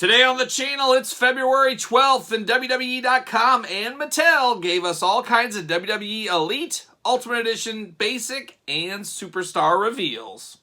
Today on the channel, it's February 12th, and WWE.com and Mattel gave us all kinds of WWE Elite, Ultimate Edition, Basic, and Superstar reveals.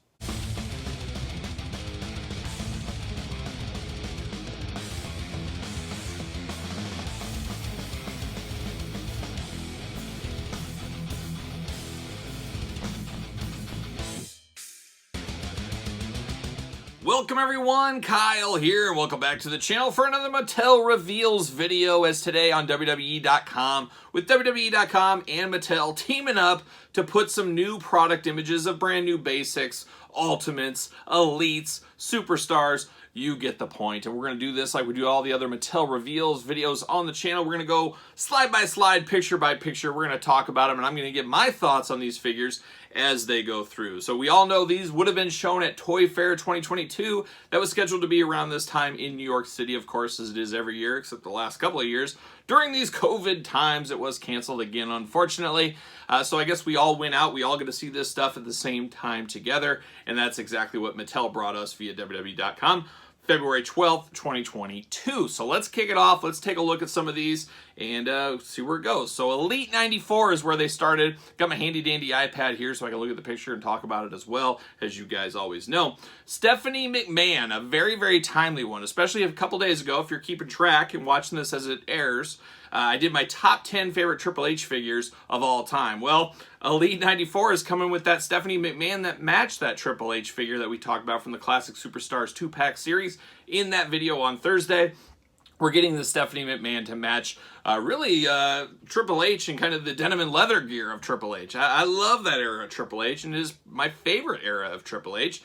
Welcome everyone, Kyle here, and welcome back to the channel for another Mattel Reveals video, as today on WWE.com, with WWE.com and Mattel teaming up to put some new product images of brand new basics, ultimates, elites, superstars. You get the point. And we're going to do this like we do all the other Mattel Reveals videos on the channel. We're going to go slide by slide, picture by picture. We're going to talk about them, and I'm going to give my thoughts on these figures as they go through. So we all know these would have been shown at Toy Fair 2022. That was scheduled to be around this time in New York City, of course, as it is every year, except the last couple of years. During these COVID times, it was canceled again, unfortunately. So I guess we all went out. We all get to see this stuff at the same time together, and that's exactly what Mattel brought us via WWE.com. February 12th, 2022. So let's kick it off. Let's take a look at some of these and see where it goes. So Elite 94 is where they started. Got my handy dandy iPad here so I can look at the picture and talk about it as well, as you guys always know. Stephanie McMahon, a very, very timely one, especially a couple days ago. If you're keeping track and watching this as it airs, I did my top 10 favorite Triple H figures of all time. Well, Elite 94 is coming with that Stephanie McMahon that matched that Triple H figure that we talked about from the Classic Superstars 2-pack series in that video on Thursday. We're getting the Stephanie McMahon to match Triple H and kind of the denim and leather gear of Triple H. I love that era of Triple H, and it is my favorite era of Triple H.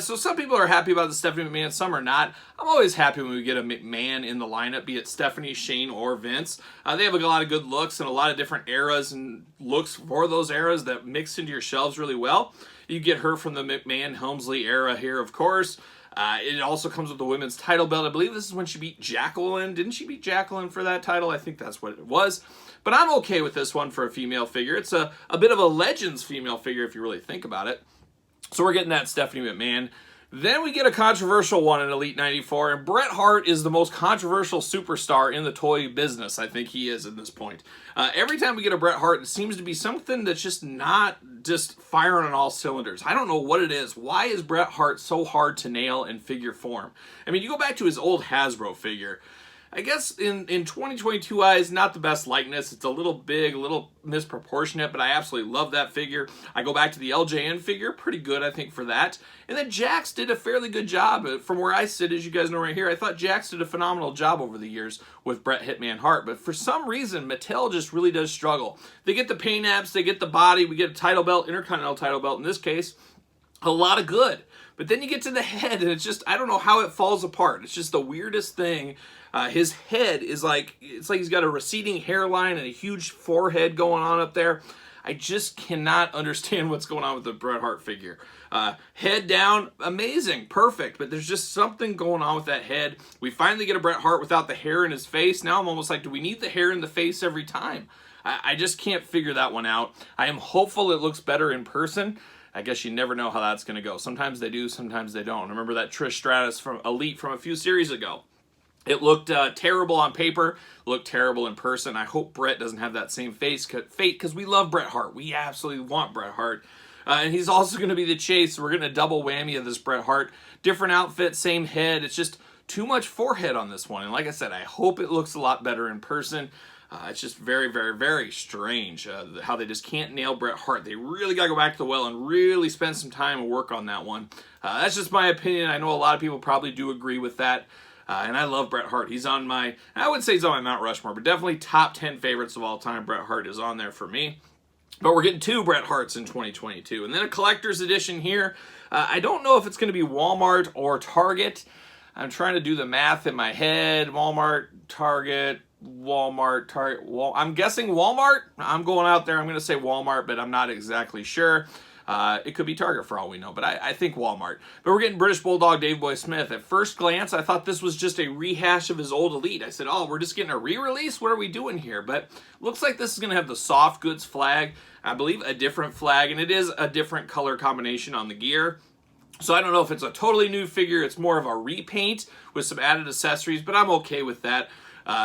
So some people are happy about the Stephanie McMahon, some are not. I'm always happy when we get a McMahon in the lineup, be it Stephanie, Shane, or Vince. They have a lot of good looks and a lot of different eras and looks for those eras that mix into your shelves really well. You get her from the McMahon-Helmsley era here, of course. It also comes with the women's title belt. I believe this is when she beat Jacqueline. Didn't she beat Jacqueline for that title? I think that's what it was. But I'm okay with this one for a female figure. It's a bit of a Legends female figure if you really think about it. So we're getting that Stephanie McMahon. Then we get a controversial one in Elite 94, and Bret Hart is the most controversial superstar in the toy business. I think he is at this point. Every time we get a Bret Hart, it seems to be something that's just not just firing on all cylinders. I don't know what it is. Why is Bret Hart so hard to nail in figure form? I mean, you go back to his old Hasbro figure. I guess in 2022 eyes, not the best likeness. It's a little big, a little misproportionate, but I absolutely love that figure. I go back to the LJN figure, pretty good, I think, for that. And then Jax did a fairly good job. From where I sit, as you guys know right here, I thought Jax did a phenomenal job over the years with Bret Hitman Hart. But for some reason, Mattel just really does struggle. They get the paint apps, they get the body, we get a title belt, Intercontinental title belt in this case. A lot of good. But then you get to the head, and it's just, I don't know how it falls apart. It's just the weirdest thing. His head is like, it's like he's got a receding hairline and a huge forehead going on up there. I just cannot understand what's going on with the Bret Hart figure. Head down, amazing, perfect, but there's just something going on with that head. We finally get a Bret Hart without the hair in his face. Now I'm almost like, do we need the hair in the face every time? I just can't figure that one out. I am hopeful it looks better in person. I guess you never know how that's going to go. Sometimes they do, sometimes they don't. Remember that Trish Stratus from Elite from a few series ago. It looked terrible on paper, looked terrible in person. I hope Bret doesn't have that same fate, because we love Bret Hart. We absolutely want Bret Hart. And he's also going to be the Chase. We're getting a double whammy of this Bret Hart. Different outfit, same head. It's just too much forehead on this one. And like I said, I hope it looks a lot better in person. It's just very, very, very strange how they just can't nail Bret Hart. They really got to go back to the well and really spend some time and work on that one. That's just my opinion. I know a lot of people probably do agree with that. And I love Bret Hart. He's on my, I wouldn't say he's on my Mount Rushmore, but definitely top 10 favorites of all time. Bret Hart is on there for me. But we're getting two Bret Harts in 2022. And then a collector's edition here. I don't know if it's going to be Walmart or Target. I'm trying to do the math in my head. Walmart, Target, Walmart, Target. I'm guessing Walmart. I'm going out there. I'm going to say Walmart, but I'm not exactly sure. It could be Target for all we know, but I think Walmart. But we're getting British Bulldog Dave Boy Smith. At first glance, I thought this was just a rehash of his old Elite. I said, oh, we're just getting a re-release? What are we doing here? But looks like this is going to have the soft goods flag. I believe a different flag, and it is a different color combination on the gear. So I don't know if it's a totally new figure. It's more of a repaint with some added accessories, but I'm okay with that.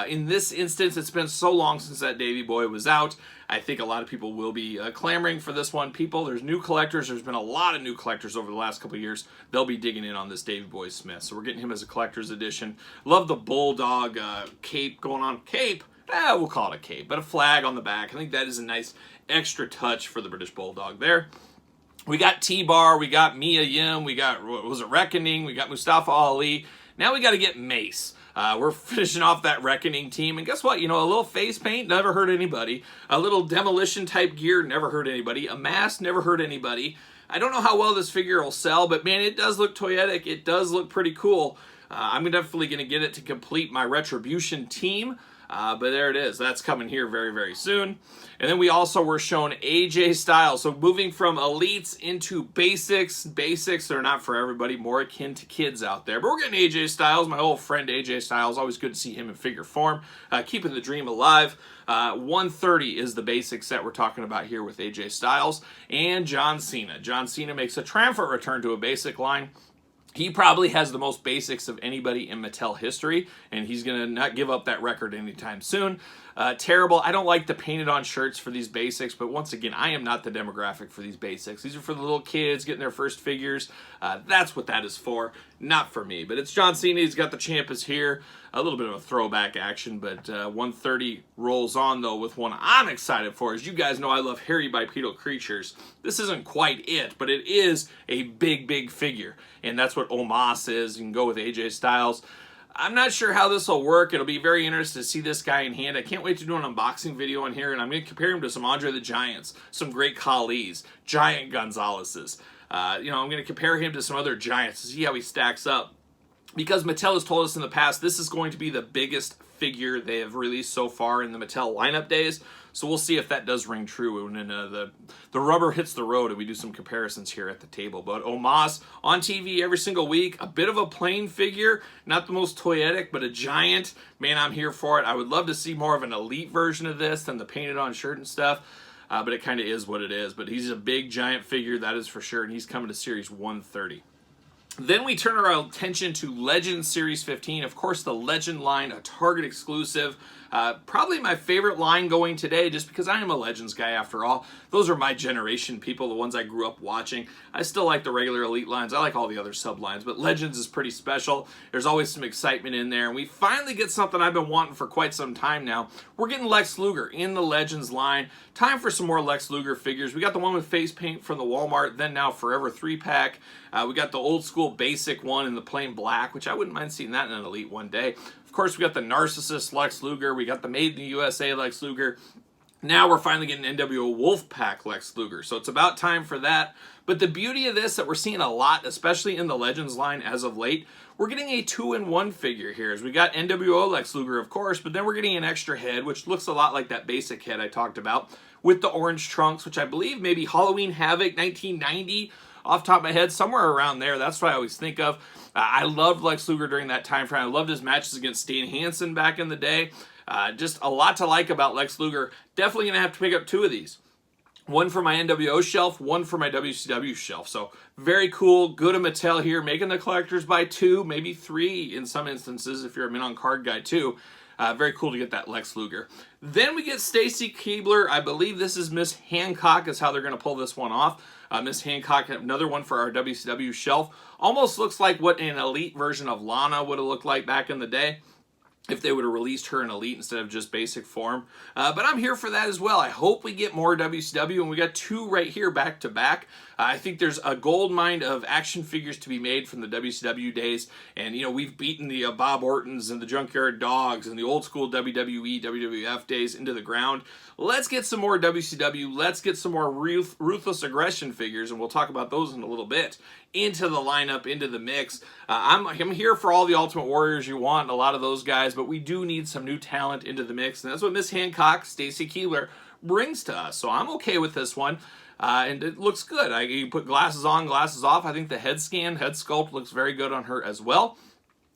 In this instance, it's been so long since that Davey Boy was out. I think a lot of people will be clamoring for this one. There's new collectors. There's been a lot of new collectors over the last couple of years. They'll be digging in on this Davey Boy Smith. So we're getting him as a collector's edition. Love the Bulldog cape going on. Cape? We'll call it a cape, but a flag on the back. I think that is a nice extra touch for the British Bulldog there. We got T-Bar, we got Mia Yim, we got, was it Reckoning, we got Mustafa Ali. Now we got to get Mace. We're finishing off that Reckoning team, and guess what? You know, a little face paint never hurt anybody. A little demolition type gear never hurt anybody. A mask never hurt anybody. I don't know how well this figure will sell, but man, it does look toyetic. It does look pretty cool. I'm definitely going to get it to complete my Retribution team. But there it is. That's coming here very, very soon. And then we also were shown AJ Styles. So moving from elites into basics. Basics, they're not for everybody, more akin to kids out there. But we're getting AJ Styles, my old friend AJ Styles. Always good to see him in figure form. Keeping the dream alive. 130 is the basic set we're talking about here with AJ Styles. And John Cena. John Cena makes a triumphant return to a basic line. He probably has the most basics of anybody in Mattel history, and he's going to not give up that record anytime soon. Terrible. I don't like the painted on shirts for these basics, but once again, I am not the demographic for these basics. These are for the little kids getting their first figures. That's what that is for, not for me. But it's John Cena. He's got the Ciampas here. A little bit of a throwback action, but 130 rolls on, though, with one I'm excited for. As you guys know, I love hairy bipedal creatures. This isn't quite it, but it is a big, big figure, and that's what Omos is. You can go with AJ Styles. I'm not sure how this will work. It'll be very interesting to see this guy in hand. I can't wait to do an unboxing video on here, and I'm going to compare him to some Andre the Giants, some great Khali's, Giant Gonzalez's. I'm going to compare him to some other Giants to see how he stacks up. Because Mattel has told us in the past, this is going to be the biggest figure they have released so far in the Mattel lineup days. So we'll see if that does ring true when the rubber hits the road and we do some comparisons here at the table. But Omos on TV every single week, a bit of a plain figure, not the most toyetic, but a giant. Man, I'm here for it. I would love to see more of an elite version of this than the painted on shirt and stuff. But it kind of is what it is. But he's a big giant figure, that is for sure, and he's coming to Series 130. Then we turn our attention to Legend Series 15. Of course, the Legend line, a Target exclusive. Probably my favorite line going today, just because I am a Legends guy after all. Those are my generation people, the ones I grew up watching. I still like the regular Elite lines. I like all the other sub-lines, but Legends is pretty special. There's always some excitement in there, and we finally get something I've been wanting for quite some time now. We're getting Lex Luger in the Legends line. Time for some more Lex Luger figures. We got the one with face paint from the Walmart, then now Forever 3-pack. We got the old school basic one in the plain black, which I wouldn't mind seeing that in an Elite one day. Of course, we got the Narcissist Lex Luger. We got the Made in the USA Lex Luger. Now we're finally getting NWO Wolfpack Lex Luger. So it's about time for that. But the beauty of this that we're seeing a lot, especially in the Legends line as of late, we're getting a 2-in-1 figure here. As we got NWO Lex Luger, of course, but then we're getting an extra head, which looks a lot like that basic head I talked about, with the orange trunks, which I believe maybe Halloween Havoc 1990, off the top of my head, somewhere around there. That's what I always think of. I loved Lex Luger during that time frame. I loved his matches against Stan Hansen back in the day. Just a lot to like about Lex Luger. Definitely going to have to pick up 2 of these. One for my NWO shelf, one for my WCW shelf. So very cool. Good of Mattel here, making the collectors buy 2, maybe 3 in some instances if you're a Min on Card guy too. Very cool to get that Lex Luger. Then we get Stacy Keibler. I believe this is Miss Hancock is how they're going to pull this one off. Miss Hancock, another one for our WCW shelf. Almost looks like what an Elite version of Lana would have looked like back in the day, if they would have released her in Elite instead of just basic form. But I'm here for that as well. I hope we get more WCW, and we got 2 right here back to back. I think there's a gold mine of action figures to be made from the WCW days. And, you know, we've beaten the Bob Ortons and the Junkyard Dogs and the old school WWE, WWF days into the ground. Let's get some more WCW. Let's get some more Ruthless Aggression figures, and we'll talk about those in a little bit, into the lineup, into the mix. I'm here for all the Ultimate Warriors you want, a lot of those guys, but we do need some new talent into the mix, and that's what Miss Hancock, Stacy Keibler, brings to us. So I'm okay with this one. And it looks good. You put glasses on, glasses off. I think the head sculpt looks very good on her as well.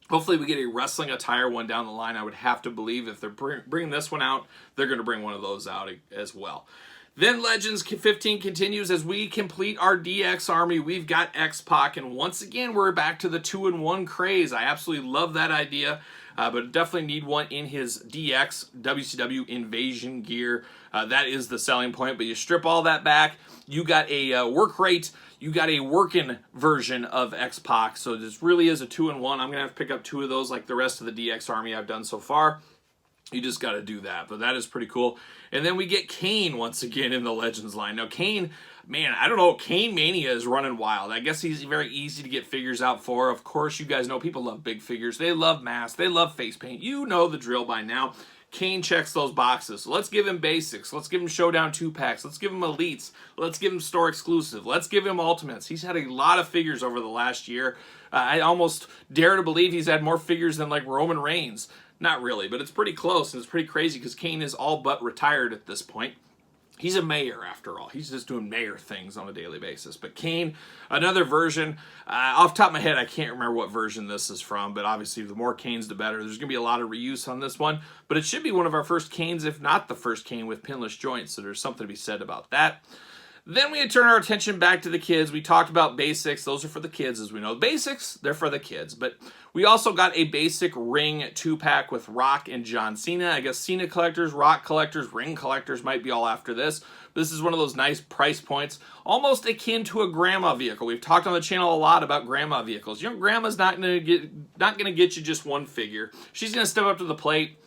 Hopefully we get a wrestling attire one down the line. I would have to believe if they're bringing this one out, they're going to bring one of those out as well. Then Legends 15 continues as we complete our DX army. We've got X-Pac, and once again, we're back to the 2-in-1 craze. I absolutely love that idea, but definitely need one in his DX WCW Invasion gear. That is the selling point, but you strip all that back, you got a work rate, you got a working version of X-Pac, so this really is a 2-in-1. I'm going to have to pick up 2 of those like the rest of the DX army I've done so far. You just got to do that, but that is pretty cool. And then we get Kane once again in the Legends line. Now, Kane, man, I don't know, Kane Mania is running wild. I guess he's very easy to get figures out for. Of course, you guys know people love big figures. They love masks. They love face paint. You know the drill by now. Kane checks those boxes. So let's give him basics. Let's give him Showdown 2-packs. Let's give him elites. Let's give him store exclusive. Let's give him ultimates. He's had a lot of figures over the last year. I almost dare to believe he's had more figures than like Roman Reigns. Not really, but it's pretty close, and it's pretty crazy because Kane is all but retired at this point. He's a mayor, after all. He's just doing mayor things on a daily basis. But Kane, another version. Off the top of my head, I can't remember what version this is from, but obviously the more Kanes, the better. There's going to be a lot of reuse on this one, but it should be one of our first Kanes, if not the first Kane with pinless joints, so there's something to be said about that. Then we turn our attention back to the kids. We talked about basics. Those are for the kids, as we know. Basics, they're for the kids. But we also got a basic ring 2-pack with Rock and John Cena. I guess Cena collectors, Rock collectors, ring collectors might be all after this. This is one of those nice price points, almost akin to a grandma vehicle. We've talked on the channel a lot about grandma vehicles. Your grandma's not gonna get you just one figure. She's gonna step up to the plate.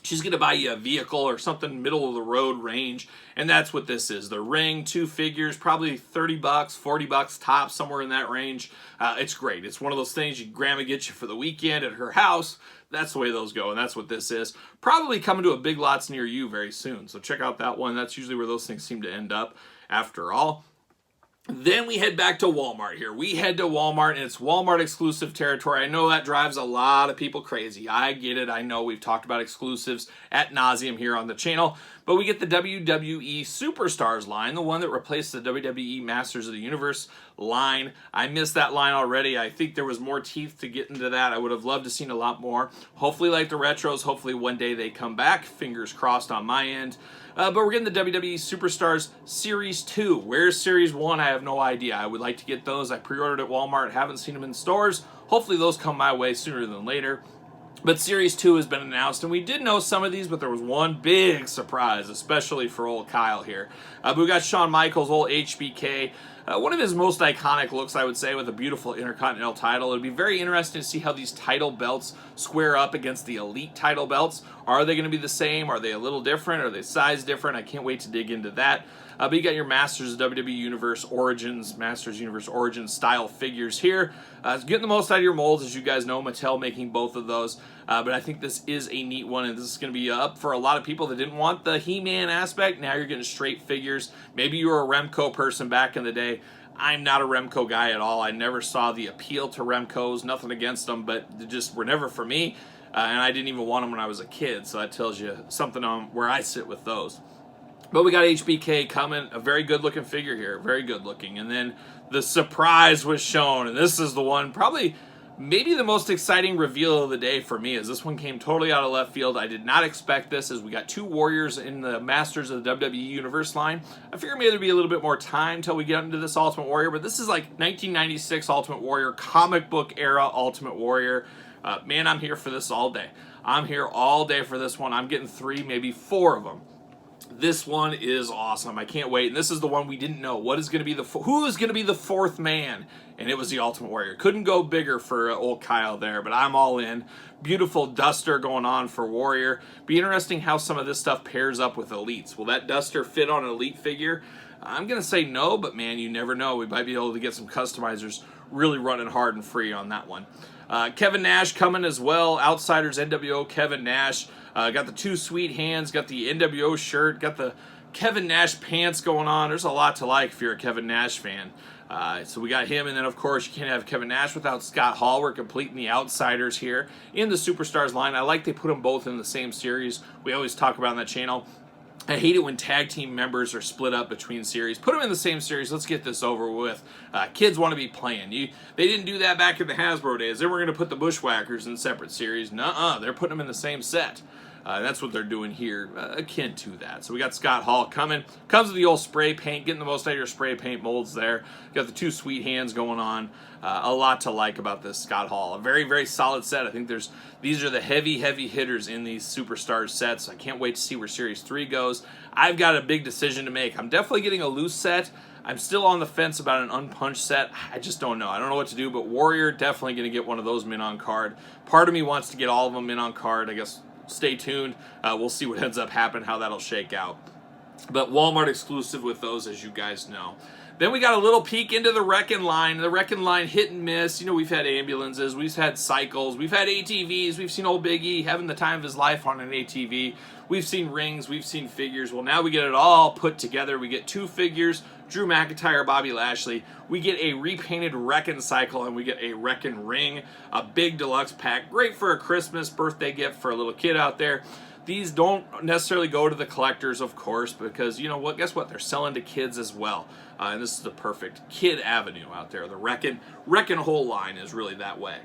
She's going to buy you a vehicle or something middle of the road range, and that's what this is. The ring, 2 figures, probably 30 bucks, 40 bucks tops, somewhere in that range. It's great. It's one of those things grandma gets you for the weekend at her house. That's the way those go, and that's what this is. Probably coming to a Big Lots near you very soon, so check out that one. That's usually where those things seem to end up after all. Then we head back to Walmart here. We head to Walmart, and it's Walmart exclusive territory. I know that drives a lot of people crazy. I get it. I know we've talked about exclusives ad nauseum here on the channel, but we get the WWE Superstars line, the one that replaced the WWE Masters of the Universe line. I missed that line already. I think there was more teeth to get into that. I would have loved to seen a lot more. Hopefully, like the retros, hopefully one day they come back. Fingers crossed on my end. But we're getting the WWE Superstars Series 2. Where's Series 1? I have no idea. I would like to get those. I pre-ordered at Walmart. Haven't seen them in stores. Hopefully those come my way sooner than later. But Series 2 has been announced, and we did know some of these, but there was one big surprise, especially for old Kyle here. But we got Shawn Michaels, old HBK. One of his most iconic looks, I would say, with a beautiful Intercontinental title. It'd be very interesting to see how these title belts square up against the Elite title belts. Are they going to be the same? Are they a little different? Are they size different? I can't wait to dig into that. But you got your Masters of WWE Universe Origins, Masters Universe Origins style figures here. Getting the most out of your molds, as you guys know, Mattel making both of those. But I think this is a neat one, and this is going to be up for a lot of people that didn't want the He-Man aspect. Now you're getting straight figures. Maybe you were a Remco person back in the day. I'm not a Remco guy at all. I never saw the appeal to Remcos. Nothing against them, but they just were never for me. And I didn't even want them when I was a kid, so that tells you something on where I sit with those. But we got HBK coming, a very good-looking figure here, very good-looking. And then the surprise was shown, and this is the one, probably maybe the most exciting reveal of the day for me, as this one came totally out of left field. I did not expect this, as we got 2 Warriors in the Masters of the WWE Universe line. I figured maybe there'd be a little bit more time until we get into this Ultimate Warrior, but this is like 1996 Ultimate Warrior, comic book era Ultimate Warrior. Man, I'm here for this all day. I'm here all day for this one. I'm getting 3, maybe 4 of them. This one is awesome. I can't wait. And this is the one we didn't know. Who is going to be the 4th man? And it was the Ultimate Warrior. Couldn't go bigger for old Kyle there, but I'm all in. Beautiful duster going on for Warrior. Be interesting how some of this stuff pairs up with Elites. Will that duster fit on an Elite figure? I'm going to say no, but man, you never know. We might be able to get some customizers really running hard and free on that one. Kevin Nash coming as well. Outsiders NWO Kevin Nash. Got the 2 sweet hands, got the NWO shirt, got the Kevin Nash pants going on. There's a lot to like if you're a Kevin Nash fan. So we got him, and then of course you can't have Kevin Nash without Scott Hall. We're completing the Outsiders here in the Superstars line. I like they put them both in the same series. We always talk about on that channel. I hate it when tag team members are split up between series. Put them in the same series. Let's get this over with. Kids want to be playing. They didn't do that back in the Hasbro days. They were going to put the Bushwhackers in separate series. Nuh-uh. They're putting them in the same set. That's what they're doing here, akin to that. So we got Scott Hall coming. Comes with the old spray paint, getting the most out of your spray paint molds there. Got the 2 sweet hands going on. A lot to like about this Scott Hall. A very, very solid set. I think these are the heavy hitters in these Superstars sets. I can't wait to see where Series 3 goes. I've got a big decision to make. I'm definitely getting a loose set. I'm still on the fence about an unpunched set. I just don't know. I don't know what to do, but Warrior, definitely going to get one of those mint on card. Part of me wants to get all of them mint on card. I guess stay tuned. We'll see what ends up happening, how that'll shake out. But Walmart exclusive with those, as you guys know. Then we got a little peek into the Wrecking line. The Wrecking line hit and miss. You know, we've had ambulances, we've had cycles, we've had ATVs, we've seen old Big E having the time of his life on an ATV. We've seen rings, we've seen figures. Well, now we get it all put together. We get 2 figures, Drew McIntyre, Bobby Lashley. We get a repainted Wrecking cycle, and we get a Wrecking ring, a big deluxe pack. Great for a Christmas birthday gift for a little kid out there. These don't necessarily go to the collectors, of course, because, you know what, guess what? They're selling to kids as well. And this is the perfect kid avenue out there. The Wrecking whole line is really that way.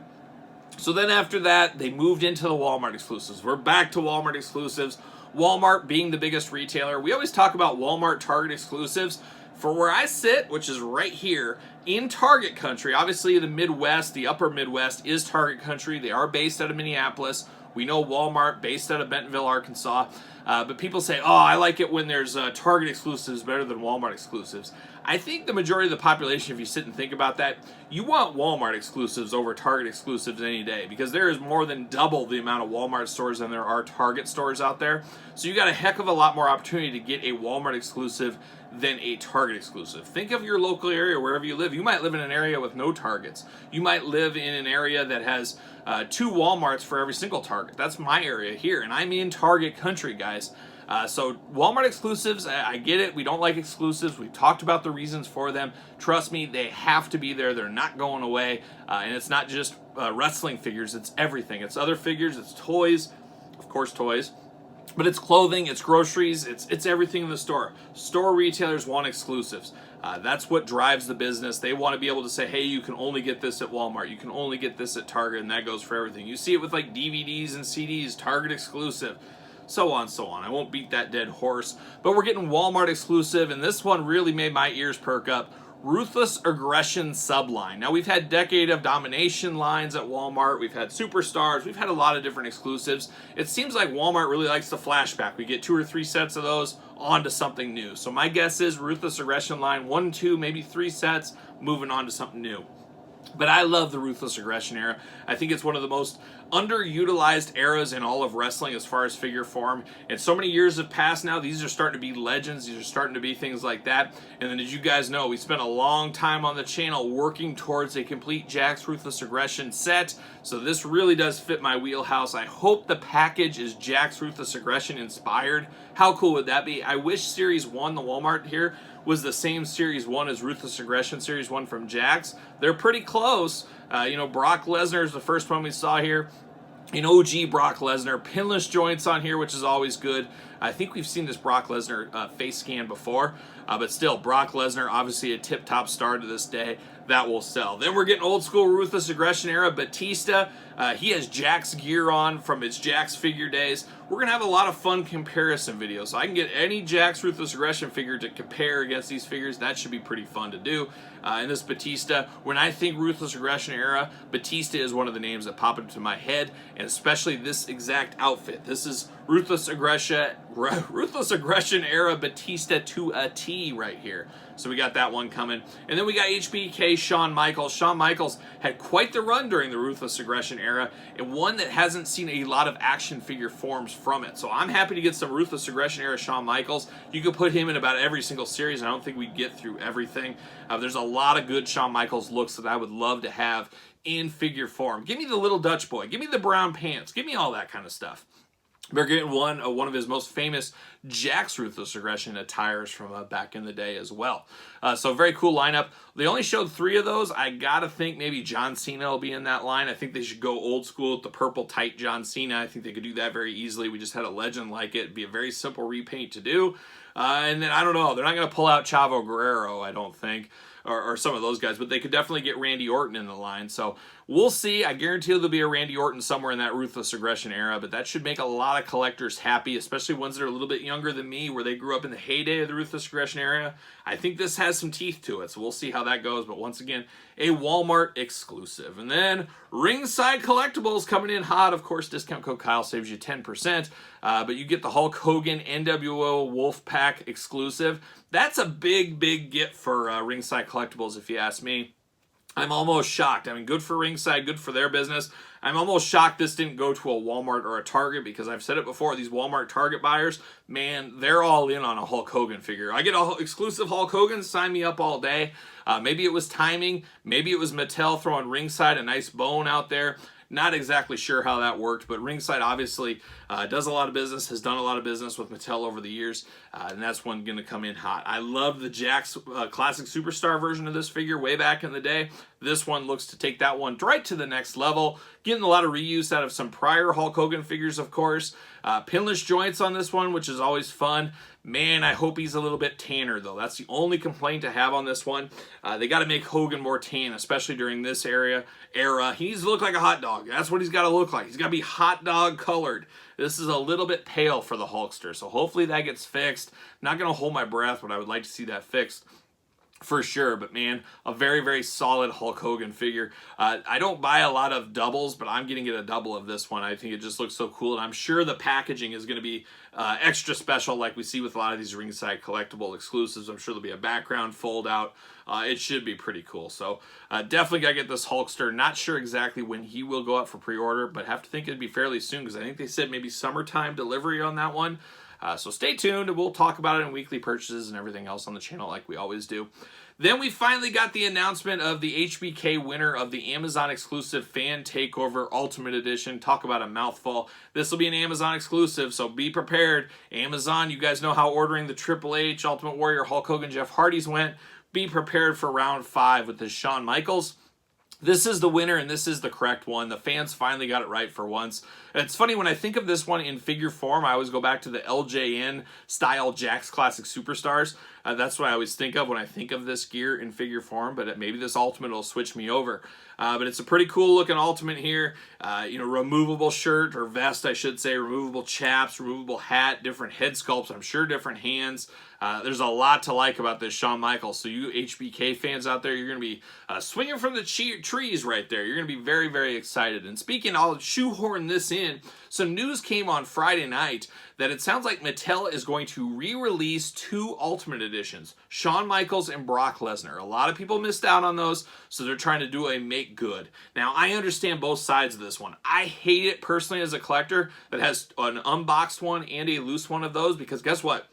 So then after that, they moved into the Walmart exclusives. We're back to Walmart exclusives. Walmart being the biggest retailer. We always talk about Walmart Target exclusives. For where I sit, which is right here in Target country, obviously the Midwest, the upper Midwest is Target country. They are based out of Minneapolis. We know Walmart based out of Bentonville, Arkansas. But people say, oh, I like it when there's Target exclusives better than Walmart exclusives. I think the majority of the population, if you sit and think about that, you want Walmart exclusives over Target exclusives any day, because there is more than double the amount of Walmart stores than there are Target stores out there. So you got a heck of a lot more opportunity to get a Walmart exclusive than a Target exclusive. Think of your local area, wherever you live. You might live in an area with no Targets. You might live in an area that has 2 Walmarts for every single Target. That's my area here, and I'm in Target country, guys. So Walmart exclusives, I get it. We don't like exclusives. We've talked about the reasons for them. Trust me, they have to be there. They're not going away. And it's not just wrestling figures. It's everything. It's other figures. It's toys. Of course, toys. But it's clothing, it's groceries, it's everything in the store. Store retailers want exclusives. That's what drives the business. They want to be able to say, hey, you can only get this at Walmart. You can only get this at Target, and that goes for everything. You see it with like DVDs and CDs, Target exclusive, so on, so on. I won't beat that dead horse. But we're getting Walmart exclusive, and this one really made my ears perk up. Ruthless Aggression subline. Now, we've had Decade of Domination lines at Walmart. We've had Superstars. We've had a lot of different exclusives. It seems like Walmart really likes the flashback. We get 2 or 3 sets of those onto something new. So my guess is Ruthless Aggression line, 1, 2, maybe 3 sets, moving on to something new. But I love the Ruthless Aggression era. I think it's one of the most underutilized eras in all of wrestling as far as figure form. And so many years have passed now. These are starting to be legends. These are starting to be things like that. And then, as you guys know, we spent a long time on the channel working towards a complete Jakks Ruthless Aggression set. So this really does fit my wheelhouse. I hope the package is Jakks Ruthless Aggression inspired. How cool would that be? I wish Series 1, the Walmart here, was the same Series 1 as Ruthless Aggression Series 1 from Jakks. They're pretty close. You know, Brock Lesnar is the first one we saw here. An OG Brock Lesnar. Pinless joints on here, which is always good. I think we've seen this Brock Lesnar face scan before. But still, Brock Lesnar, obviously a tip-top star to this day. That will sell. Then we're getting old school Ruthless Aggression era. Batista, he has Jakks gear on from his Jakks figure days. We're going to have a lot of fun comparison videos. So I can get any Jakks Ruthless Aggression figure to compare against these figures. That should be pretty fun to do. And this Batista, when I think Ruthless Aggression era, Batista is one of the names that pop into my head, and especially this exact outfit. This is Ruthless Aggression era Batista to a T right here. So we got that one coming. And then we got HBK Shawn Michaels. Shawn Michaels had quite the run during the Ruthless Aggression era, and one that hasn't seen a lot of action figure forms from it. So I'm happy to get some Ruthless Aggression era Shawn Michaels. You could put him in about every single series. I don't think we'd get through everything. There's a lot of good Shawn Michaels looks that I would love to have in figure form. Give me the little Dutch boy. Give me the brown pants. Give me all that kind of stuff. We're getting one of his most famous Jakks Ruthless Aggression attires from back in the day as well. So very cool lineup. They only showed 3 of those. I gotta think maybe John Cena will be in that line. I think they should go old school with the purple tight John Cena. I think they could do that very easily. We just had a legend like it. It'd be a very simple repaint to do. And then I don't know. They're not gonna pull out Chavo Guerrero, I don't think. Or some of those guys, but they could definitely get Randy Orton in the line. So We'll see. I guarantee there'll be a Randy Orton somewhere in that Ruthless Aggression era, but that should make a lot of collectors happy, especially ones that are a little bit younger than me, where they grew up in the heyday of the Ruthless Aggression era. I think this has some teeth to it, so we'll see how that goes. But once again, a Walmart exclusive. And then Ringside Collectibles coming in hot. Of course, discount code Kyle saves you 10%, but you get the Hulk Hogan NWO Wolfpack exclusive. That's a big, big get for Ringside Collectibles, if you ask me. I'm almost shocked. I mean, good for Ringside, good for their business. I'm almost shocked this didn't go to a Walmart or a Target, because I've said it before, these Walmart Target buyers, man, they're all in on a Hulk Hogan figure. I get an exclusive Hulk Hogan, sign me up all day. Maybe it was timing. Maybe it was Mattel throwing Ringside a nice bone out there. Not exactly sure how that worked, but Ringside obviously does a lot of business, has done a lot of business with Mattel over the years, and that's one going to come in hot. I love the Jakks Classic Superstar version of this figure way back in the day. This one looks to take that one right to the next level, getting a lot of reuse out of some prior Hulk Hogan figures, of course. Pinless joints on this one, which is always fun. Man, I hope he's a little bit tanner, though. That's the only complaint I have on this one. They got to make Hogan more tan, especially during this era. He needs to look like a hot dog. That's what he's got to look like. He's got to be hot dog colored. This is a little bit pale for the Hulkster, so hopefully that gets fixed. Not going to hold my breath, but I would like to see that fixed for sure. But man, a very, very solid Hulk Hogan figure. I don't buy a lot of doubles, but I'm going to get a double of this one. I think it just looks so cool, and I'm sure the packaging is going to be extra special, like we see with a lot of these Ringside collectible exclusives. I'm sure there'll be a background fold out. It should be pretty cool. So definitely got to get this Hulkster. Not sure exactly when he will go out for pre-order, but have to think it'd be fairly soon, because I think they said maybe summertime delivery on that one. So stay tuned, and we'll talk about it in weekly purchases and everything else on the channel like we always do. Then we finally got the announcement of the HBK winner of the Amazon exclusive Fan Takeover Ultimate Edition. Talk about a mouthful. This will be an Amazon exclusive, so be prepared. Amazon, you guys know how ordering the Triple H, Ultimate Warrior, Hulk Hogan, Jeff Hardy's went. Be prepared for round 5 with this Shawn Michaels. This is the winner, and this is the correct one. The fans finally got it right for once. It's funny, when I think of this one in figure form, I always go back to the LJN style Jakks Classic Superstars. That's what I always think of when I think of this gear in figure form, but maybe this Ultimate will switch me over. But it's a pretty cool looking Ultimate here. Removable shirt, or vest I should say, removable chaps, removable hat, different head sculpts, I'm sure different hands. There's a lot to like about this Shawn Michaels. So you HBK fans out there, you're going to be swinging from the trees right there. You're going to be very, very excited. And speaking, I'll shoehorn this in. Some news came on Friday night that it sounds like Mattel is going to re-release 2 Ultimate Editions, Shawn Michaels and Brock Lesnar. A lot of people missed out on those, so they're trying to do a make good. Now, I understand both sides of this one. I hate it personally as a collector that has an unboxed one and a loose one of those, because guess what?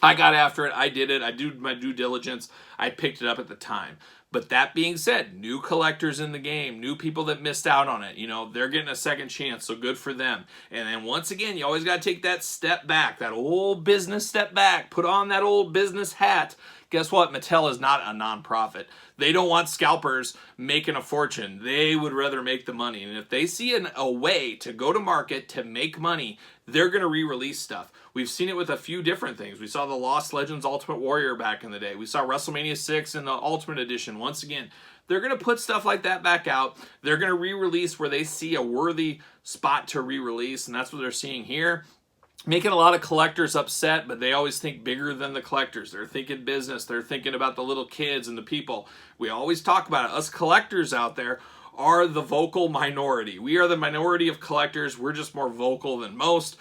I got after it. I did it. I did my due diligence. I picked it up at the time. But that being said, new collectors in the game, new people that missed out on it, they're getting a second chance, so good for them. And then once again, you always got to take that step back, that old business step back, put on that old business hat. Guess what? Mattel is not a nonprofit. They don't want scalpers making a fortune. They would rather make the money. And if they see a way to go to market to make money, they're going to re-release stuff. We've seen it with a few different things. We saw the Lost Legends Ultimate Warrior back in the day. We saw WrestleMania 6 in the Ultimate Edition. Once again, they're going to put stuff like that back out. They're going to re-release where they see a worthy spot to re-release, and that's what they're seeing here. Making a lot of collectors upset, but they always think bigger than the collectors. They're thinking business. They're thinking about the little kids and the people. We always talk about it. Us collectors out there are the vocal minority. We are the minority of collectors. We're just more vocal than most.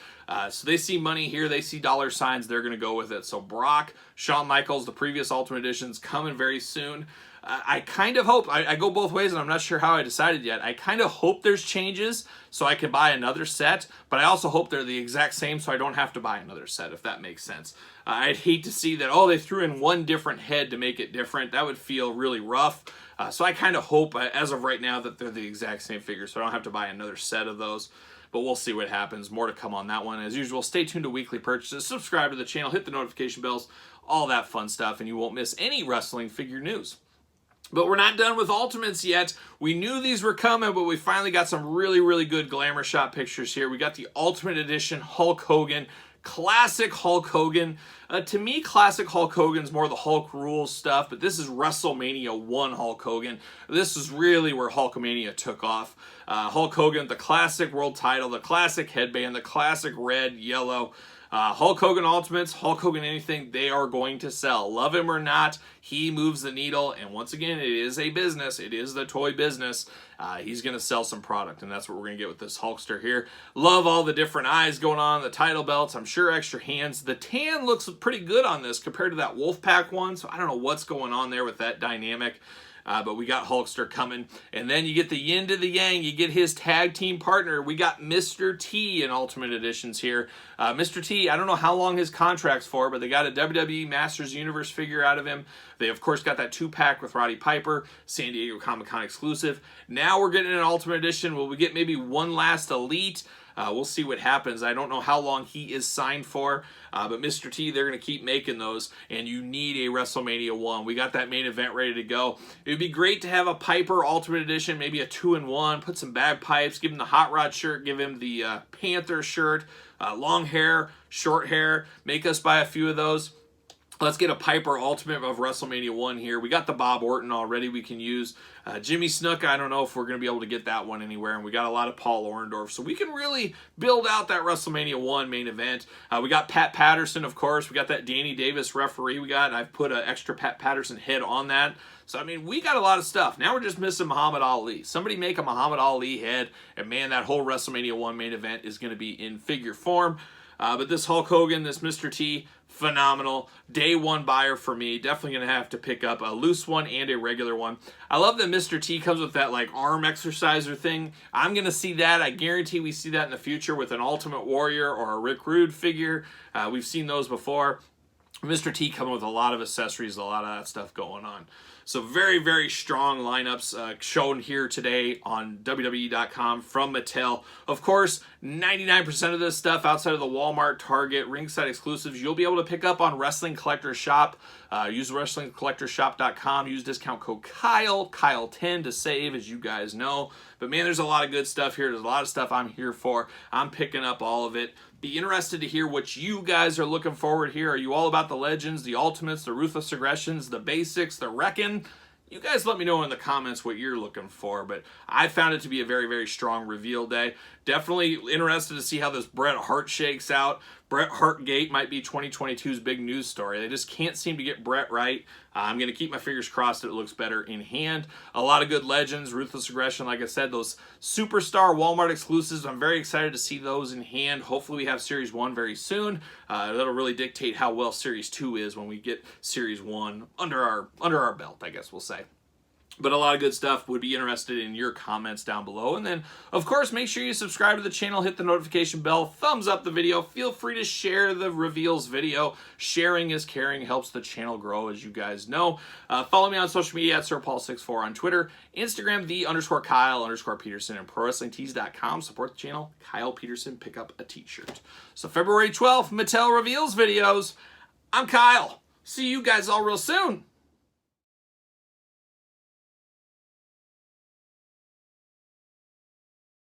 So they see money here. They see dollar signs. They're going to go with it. So Brock, Shawn Michaels, the previous Ultimate Editions coming very soon. I kind of hope, I go both ways, and I'm not sure how I decided yet. I kind of hope there's changes so I can buy another set, but I also hope they're the exact same so I don't have to buy another set, if that makes sense. I'd hate to see that, they threw in one different head to make it different. That would feel really rough. So I kind of hope, as of right now, that they're the exact same figure so I don't have to buy another set of those. But we'll see what happens. More to come on that one. As usual, stay tuned to weekly purchases. Subscribe to the channel. Hit the notification bells. All that fun stuff. And you won't miss any wrestling figure news. But we're not done with Ultimates yet. We knew these were coming, but we finally got some really, really good glamour shot pictures here. We got the Ultimate Edition Hulk Hogan, classic Hulk Hogan. To me, classic Hulk Hogan's more the Hulk Rules stuff, but this is WrestleMania 1 Hulk Hogan. This is really where Hulkamania took off. Hulk Hogan, the classic world title, the classic headband, the classic red, yellow. Hulk Hogan Ultimates, Hulk Hogan anything, they are going to sell. Love him or not, he moves the needle. And once again, it is a business. It is the toy business. He's going to sell some product, and that's what we're going to get with this Hulkster here. Love all the different eyes going on, the title belts. I'm sure extra hands. The tan looks pretty good on this compared to that Wolfpack one, so I don't know what's going on there with that dynamic. But we got Hulkster coming. And then you get the yin to the yang. You get his tag team partner. We got Mr. T in Ultimate Editions here. Mr. T, I don't know how long his contract's for, but they got a WWE Masters Universe figure out of him. They, of course, got that 2-pack with Roddy Piper, San Diego Comic-Con exclusive. Now we're getting an Ultimate Edition. Will we get maybe one last Elite? We'll see what happens. I don't know how long he is signed for, but Mr. T, they're going to keep making those, and you need a WrestleMania 1. We got that main event ready to go. It would be great to have a Piper Ultimate Edition, maybe a 2-in-1, put some bagpipes, give him the Hot Rod shirt, give him the Panther shirt, long hair, short hair, make us buy a few of those. Let's get a Piper Ultimate of WrestleMania 1 here. We got the Bob Orton already we can use. Jimmy Snuka, I don't know if we're going to be able to get that one anywhere. And we got a lot of Paul Orndorff. So we can really build out that WrestleMania 1 main event. We got Pat Patterson, of course. We got that Danny Davis referee we got. I've put an extra Pat Patterson head on that. So, I mean, we got a lot of stuff. Now we're just missing Muhammad Ali. Somebody make a Muhammad Ali head. And, man, that whole WrestleMania 1 main event is going to be in figure form. But this Hulk Hogan, this Mr. T, phenomenal. Day one buyer for me. Definitely going to have to pick up a loose one and a regular one. I love that Mr. T comes with that like arm exerciser thing. I'm going to see that. I guarantee we see that in the future with an Ultimate Warrior or a Rick Rude figure. We've seen those before. Mr. T coming with a lot of accessories, a lot of that stuff going on. So very, very strong lineups shown here today on WWE.com from Mattel. Of course, 99% of this stuff outside of the Walmart, Target, Ringside exclusives, you'll be able to pick up on Wrestling Collector Shop. Use WrestlingCollectorShop.com. Use discount code Kyle, Kyle10 to save, as you guys know. But man, there's a lot of good stuff here. There's a lot of stuff I'm here for. I'm picking up all of it. Be interested to hear what you guys are looking forward here. Are you all about the Legends, the Ultimates, the Ruthless Aggressions, the Basics, the Wreckin'? You guys let me know in the comments what you're looking for, but I found it to be a very, very strong reveal day. Definitely interested to see how this Bret Hart shakes out. Bret Hart Gate might be 2022's big news story. They just can't seem to get Bret right. I'm going to keep my fingers crossed that it looks better in hand. A lot of good Legends, Ruthless Aggression, like I said, those Superstar Walmart exclusives. I'm very excited to see those in hand. Hopefully we have Series 1 very soon. That'll really dictate how well Series 2 is when we get Series 1 under our belt, I guess we'll say. But a lot of good stuff. Would be interested in your comments down below. And then, of course, make sure you subscribe to the channel, hit the notification bell, thumbs up the video. Feel free to share the reveals video. Sharing is caring, helps the channel grow, as you guys know. Follow me on social media at SirPaul64 on Twitter, Instagram, _Kyle_Peterson, and ProWrestlingTees.com. Support the channel. Kyle Peterson, pick up a t-shirt. So February 12th, Mattel reveals videos. I'm Kyle. See you guys all real soon.